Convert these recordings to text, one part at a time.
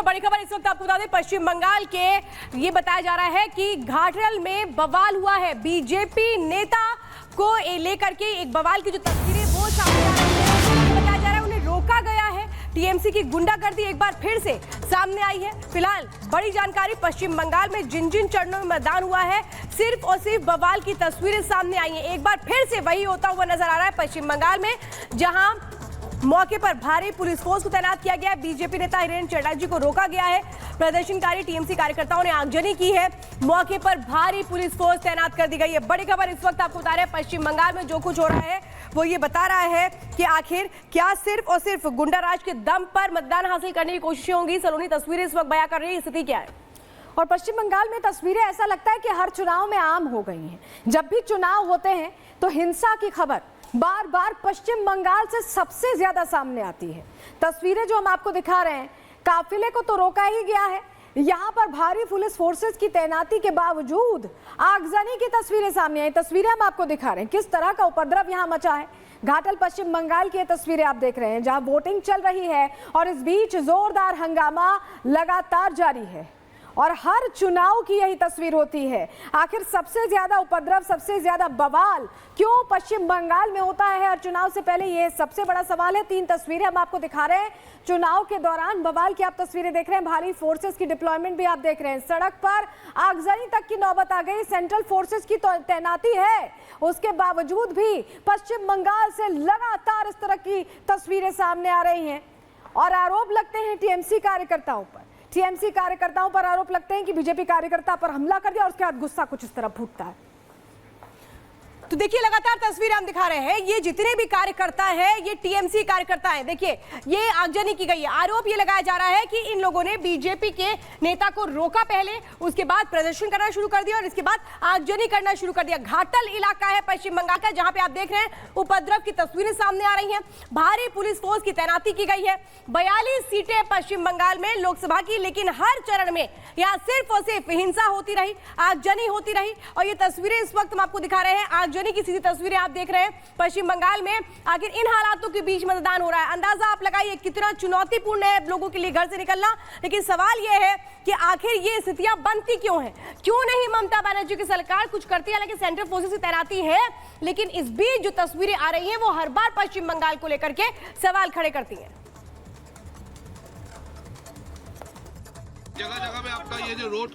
बड़ी खबर इस वक्त आपको बता दें, पश्चिम बंगाल के ये बताया जा रहा है कि घाटल में बवाल हुआ है। बीजेपी नेता को लेकर के एक बवाल की जो तस्वीरें वो सामने आ रही है, बताया जा रहा है उन्हें रोका गया है। टीएमसी की गुंडागर्दी एक बार फिर से सामने आई है। फिलहाल बड़ी जानकारी, पश्चिम बंगाल में जिन जिन चरणों में मतदान हुआ है सिर्फ और सिर्फ बवाल की तस्वीरें सामने आई हैं। एक बार फिर से वही होता हुआ नजर आ रहा है पश्चिम बंगाल में, जहां मौके पर भारी पुलिस फोर्स को तैनात किया गया है। बीजेपी नेता हिरेंद्र चटर्जी को रोका गया है। प्रदर्शनकारी टीएमसी कार्यकर्ताओं ने आगजनी की है। मौके पर भारी पुलिस फोर्स तैनात कर दी गई है। बड़ी खबर इस वक्त आपको बता रहे हैं, पश्चिम बंगाल में जो कुछ हो रहा है वो ये बता रहा है कि आखिर क्या सिर्फ और सिर्फ गुंडाराज के दम पर मतदान हासिल करने की कोशिशें होंगी। सलोनी तस्वीरें इस वक्त बयां कर रही है, स्थिति क्या है? और पश्चिम बंगाल में तस्वीरें ऐसा लगता है कि हर चुनाव में आम हो गई हैं। जब भी चुनाव होते हैं तो हिंसा की खबर बार बार पश्चिम बंगाल से सबसे ज्यादा सामने आती है। तस्वीरें जो हम आपको दिखा रहे हैं, काफिले को तो रोका ही गया है, यहाँ पर भारी पुलिस फोर्सेस की तैनाती के बावजूद आगजनी की तस्वीरें सामने आई। तस्वीरें हम आपको दिखा रहे हैं किस तरह का उपद्रव यहाँ मचा है। घाटल पश्चिम बंगाल की तस्वीरें आप देख रहे हैं, जहां वोटिंग चल रही है और इस बीच जोरदार हंगामा लगातार जारी है। और हर चुनाव की यही तस्वीर होती है। आखिर सबसे ज्यादा उपद्रव, सबसे ज्यादा बवाल क्यों पश्चिम बंगाल में होता है हर चुनाव से पहले, ये सबसे बड़ा सवाल है। 3 तस्वीरें हम आपको दिखा रहे हैं। चुनाव के दौरान बवाल की आप तस्वीरें देख रहे हैं, भारी फोर्सेस की डिप्लॉयमेंट भी आप देख रहे हैं। सड़क पर आगजनी तक की नौबत आ गई, सेंट्रल फोर्सेस की तैनाती है, उसके बावजूद भी पश्चिम बंगाल से लगातार इस तरह की तस्वीरें सामने आ रही हैं। और आरोप लगते हैं टीएमसी कार्यकर्ताओं पर, टीएमसी कार्यकर्ताओं पर आरोप लगते हैं कि बीजेपी कार्यकर्ता पर हमला कर दिया और उसके बाद गुस्सा कुछ इस तरह फूटता है। तो देखिए लगातार तस्वीरें हम दिखा रहे हैं, ये जितने भी कार्यकर्ता हैं ये टीएमसी कार्यकर्ता हैं। देखिए ये आगजनी की गई है। आरोप ये लगाया जा रहा है कि इन लोगों ने बीजेपी के नेता को रोका पहले, उसके बाद प्रदर्शन करना शुरू कर दिया और इसके बाद आगजनी करना शुरू कर दिया। घाटल इलाका है पश्चिम बंगाल का, जहां पे आप देख रहे हैं उपद्रव की तस्वीरें सामने आ रही हैं। भारी पुलिस फोर्स की तैनाती की गई है। 42 सीटें पश्चिम बंगाल में लोकसभा की, लेकिन हर चरण में यहाँ सिर्फ और सिर्फ हिंसा होती रही, आगजनी होती रही। और ये तस्वीरें इस वक्त हम आपको दिखा रहे हैं, आगजनी की सीधी तस्वीरें आप देख रहे हैं पश्चिम बंगाल में। आखिर इन हालातों के बीच मतदान हो रहा है। अंदाजा आप लगाइए कितना चुनौतीपूर्ण है लोगों के लिए घर से निकलना। लेकिन सवाल यह है कि आखिर ये स्थितियां बनती क्यों हैं? क्यों नहीं ममता बनर्जी की सरकार कुछ करती है? हालांकि सेंट्रल फोर्सेस की तैनाती है, लेकिन इस बीच जो तस्वीरें आ रही हैं वो हर बार पश्चिम बंगाल को लेकर के सवाल खड़े करती हैं। जगह जगह में आपका ये जो रोड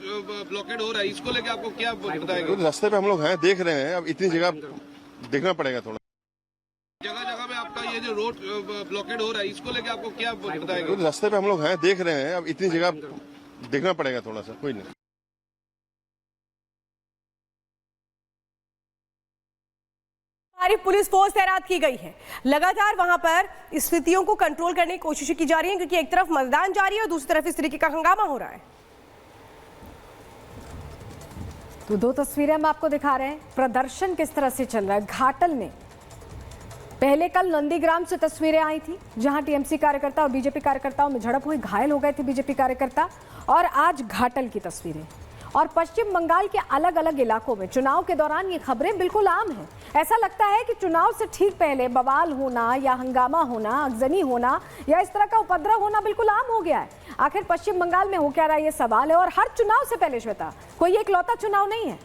ब्लॉकेड हो रहा है, इसको लेके आपको क्या बताएंगे? रास्ते पे हम लोग हैं, देख रहे हैं, अब इतनी जगह देखना पड़ेगा थोड़ा। जगह जगह में आपका ये जो रोड ब्लॉकेड हो रहा है, इसको लेके आपको क्या बताएंगे? रास्ते पे हम लोग हैं, देख रहे हैं, अब इतनी जगह देखना पड़ेगा थोड़ा सा, कोई नहीं। हमारी पुलिस फोर्स तैनात की गई है। लगातार वहां पर स्थितियों को कंट्रोल करने की कोशिश की जा रही है, क्योंकि एक तरफ मतदान जारी है और दूसरी तरफ इस तरीके का हंगामा हो रहा है। तो 2 तस्वीरें हम आपको दिखा रहे हैं, प्रदर्शन किस तरह से चल रहा है घाटल में। पहले कल नंदीग्राम से तस्वीरें आई थी, जहां टीएमसी कार्यकर्ता और बीजेपी कार्यकर्ताओं में झड़प हुई, घायल हो गए थे बीजेपी कार्यकर्ता। और आज घाटल की तस्वीरें और पश्चिम बंगाल के अलग अलग इलाकों में चुनाव के दौरान ये खबरें बिल्कुल आम हैं। ऐसा लगता है कि चुनाव से ठीक पहले बवाल होना या हंगामा होना, आगजनी होना या इस तरह का उपद्रव होना बिल्कुल आम हो गया है। आखिर पश्चिम बंगाल में हो क्या रहा है, ये सवाल है। और हर चुनाव से पहले श्वेता, कोई इकलौता चुनाव नहीं है।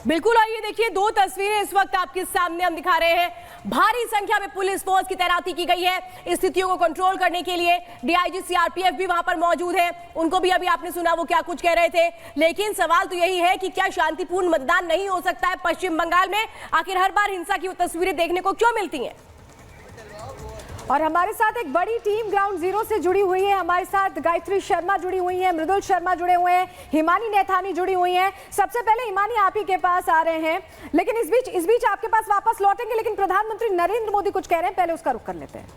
बिल्कुल। और ये देखिए 2 तस्वीरें इस वक्त आपके सामने हम दिखा रहे हैं। भारी संख्या में पुलिस फोर्स की तैनाती की गई है स्थितियों को कंट्रोल करने के लिए। डीआईजी सीआरपीएफ भी वहां पर मौजूद है, उनको भी अभी आपने सुना वो क्या कुछ कह रहे थे। लेकिन सवाल तो यही है कि क्या शांतिपूर्ण मतदान नहीं हो सकता है पश्चिम बंगाल में? आखिर हर बार हिंसा की वो तस्वीरें देखने को क्यों मिलती हैं? और हमारे साथ एक बड़ी टीम ग्राउंड जीरो से जुड़ी हुई है। हमारे साथ गायत्री शर्मा जुड़ी हुई हैं, मृदुल शर्मा जुड़े हुए हैं, हिमानी नेथानी जुड़ी हुई हैं। सबसे पहले हिमानी आप ही के पास आ रहे हैं, लेकिन इस बीच आपके पास वापस लौटेंगे। लेकिन प्रधानमंत्री नरेंद्र मोदी कुछ कह रहे हैं, पहले उसका रुख कर लेते हैं।